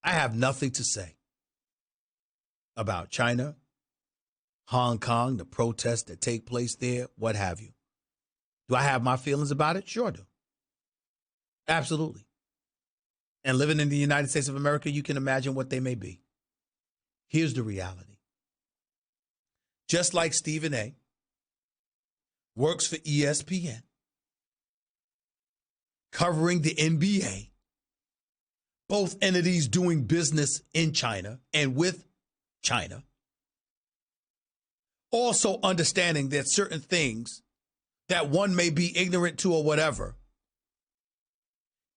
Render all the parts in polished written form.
I have nothing to say about China, Hong Kong, the protests that take place there, what have you. Do I have my feelings about it? Sure I do. Absolutely. And living in the United States of America, you can imagine what they may be. Here's the reality. Just like Stephen A. works for ESPN, covering the NBA, both entities doing business in China and with China, also understanding that certain things that one may be ignorant to or whatever.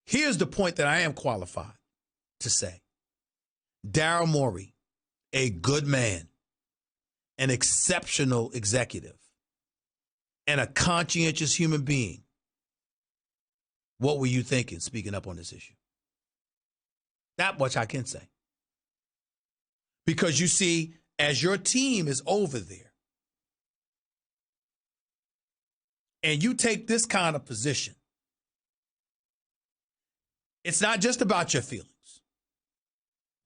Here's the point that I am qualified to say. Daryl Morey, a good man, an exceptional executive, and a conscientious human being. What were you thinking speaking up on this issue? That much I can say. Because you see, as your team is over there, and you take this kind of position, it's not just about your feelings.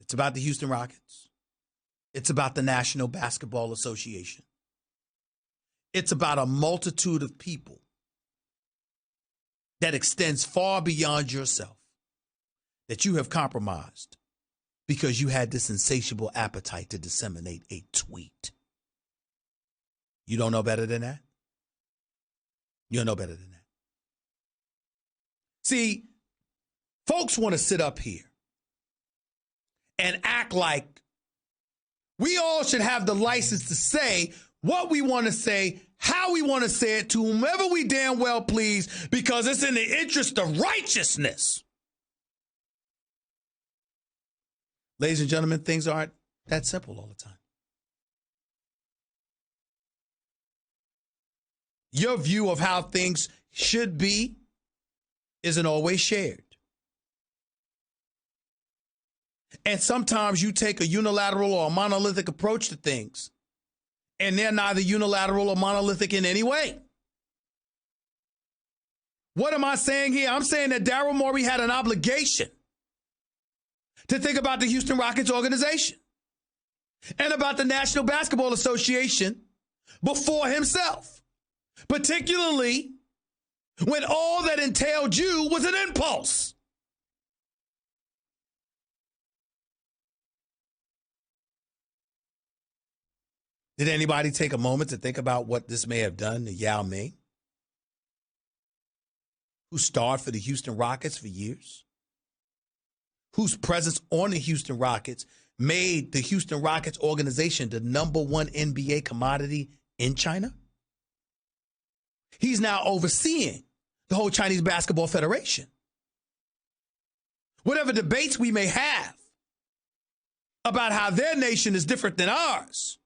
It's about the Houston Rockets. It's about the National Basketball Association. It's about a multitude of people that extends far beyond yourself, that you have compromised because you had this insatiable appetite to disseminate a tweet. You don't know better than that? You don't know better than that. See, folks want to sit up here and act like we all should have the license to say what we want to say, how we want to say it to whomever we damn well please, because it's in the interest of righteousness. Ladies and gentlemen, things aren't that simple all the time. Your view of how things should be isn't always shared. And sometimes you take a unilateral or a monolithic approach to things, and they're neither unilateral or monolithic in any way. What am I saying here? I'm saying that Daryl Morey had an obligation to think about the Houston Rockets organization and about the National Basketball Association before himself, particularly when all that entailed you was an impulse. Did anybody take a moment to think about what this may have done to Yao Ming, who starred for the Houston Rockets for years, whose presence on the Houston Rockets made the Houston Rockets organization the #1 NBA commodity in China? He's now overseeing the whole Chinese Basketball Federation. Whatever debates we may have about how their nation is different than ours,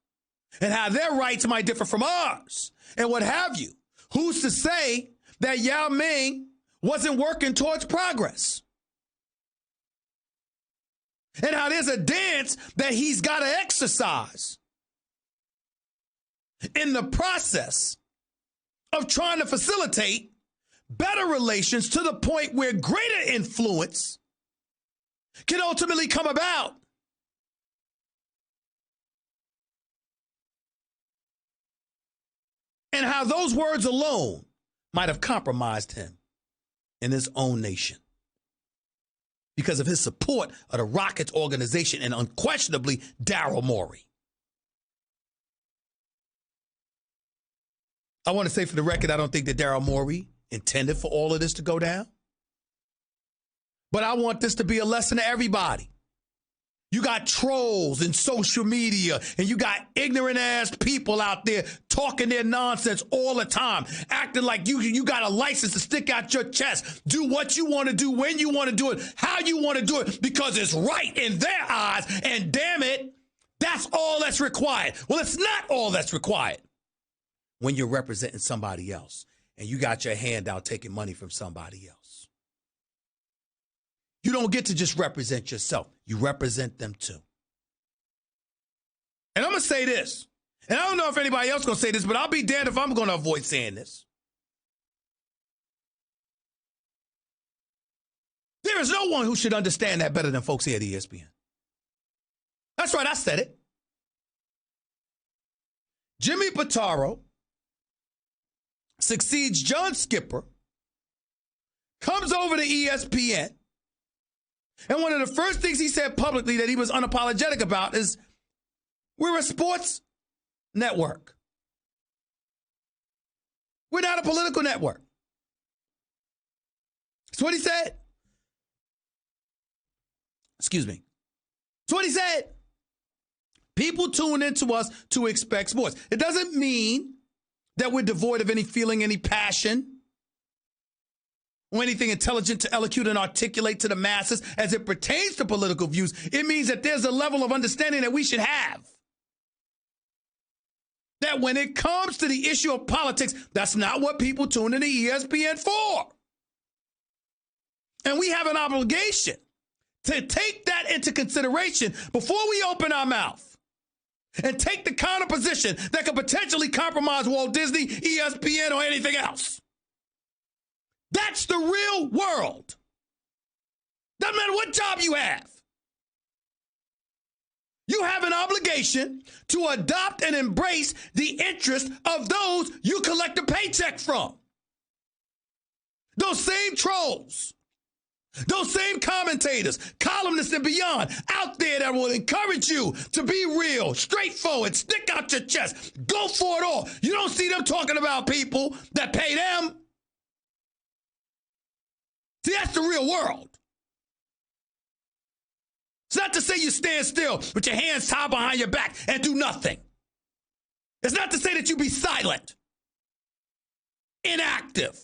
and how their rights might differ from ours, and what have you, who's to say that Yao Ming wasn't working towards progress? And how there's a dance that he's got to exercise in the process of trying to facilitate better relations to the point where greater influence can ultimately come about. And how those words alone might have compromised him in his own nation because of his support of the Rockets organization and unquestionably Daryl Morey. I want to say for the record, I don't think that Daryl Morey intended for all of this to go down. But I want this to be a lesson to everybody. You got trolls in social media, and you got ignorant ass people out there talking their nonsense all the time, acting like you got a license to stick out your chest, do what you want to do, when you want to do it, how you want to do it, because it's right in their eyes, and damn it, that's all that's required. Well, it's not all that's required when you're representing somebody else, and you got your hand out taking money from somebody else. You don't get to just represent yourself. You represent them too. And I'm going to say this, and I don't know if anybody else is going to say this, but I'll be damned if I'm going to avoid saying this. There is no one who should understand that better than folks here at ESPN. That's right, I said it. Jimmy Pitaro succeeds John Skipper, comes over to ESPN, and one of the first things he said publicly that he was unapologetic about is, we're a sports network. We're not a political network. That's what he said. Excuse me. That's what he said. People tune into us to expect sports. It doesn't mean that we're devoid of any feeling, any passion, or anything intelligent to eloquent and articulate to the masses as it pertains to political views. It means that there's a level of understanding that we should have. That when it comes to the issue of politics, that's not what people tune into ESPN for. And we have an obligation to take that into consideration before we open our mouth and take the counter position that could potentially compromise Walt Disney, ESPN, or anything else. That's the real world. Doesn't matter what job you have. You have an obligation to adopt and embrace the interest of those you collect a paycheck from. Those same trolls, those same commentators, columnists and beyond out there that will encourage you to be real, straightforward, stick out your chest, go for it all. You don't see them talking about people that pay them. See, that's the real world. It's not to say you stand still with your hands tied behind your back and do nothing. It's not to say that you be silent, inactive,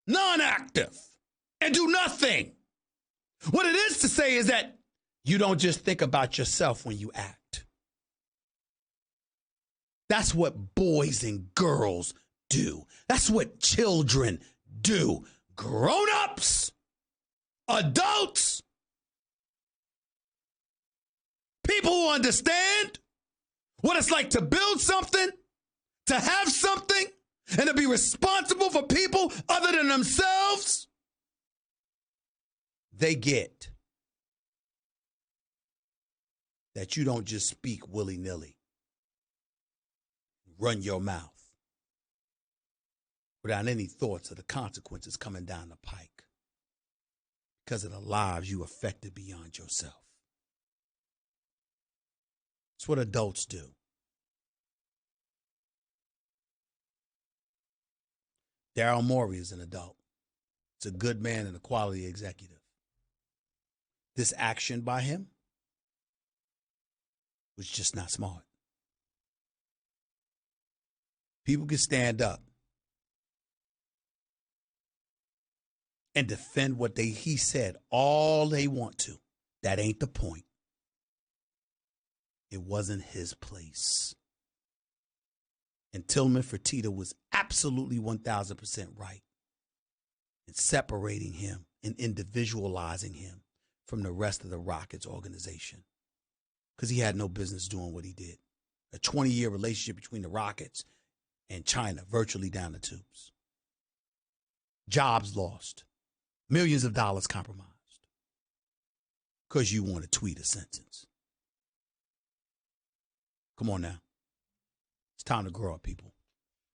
non-active, and do nothing. What it is to say is that you don't just think about yourself when you act. That's what boys and girls do. That's what children do. Grown-ups, adults, people who understand what it's like to build something, to have something, and to be responsible for people other than themselves, they get that you don't just speak willy-nilly, run your mouth without any thoughts of the consequences coming down the pike because of the lives you affected beyond yourself. It's what adults do. Daryl Morey is an adult. It's a good man and a quality executive. This action by him was just not smart. People can stand up and defend what he said all they want to. That ain't the point. It wasn't his place. And Tillman Fertitta was absolutely 1,000% right in separating him and individualizing him from the rest of the Rockets organization because he had no business doing what he did. A 20-year relationship between the Rockets and China, virtually down the tubes. Jobs lost. Millions of dollars compromised because you want to tweet a sentence. Come on now. It's time to grow up, people.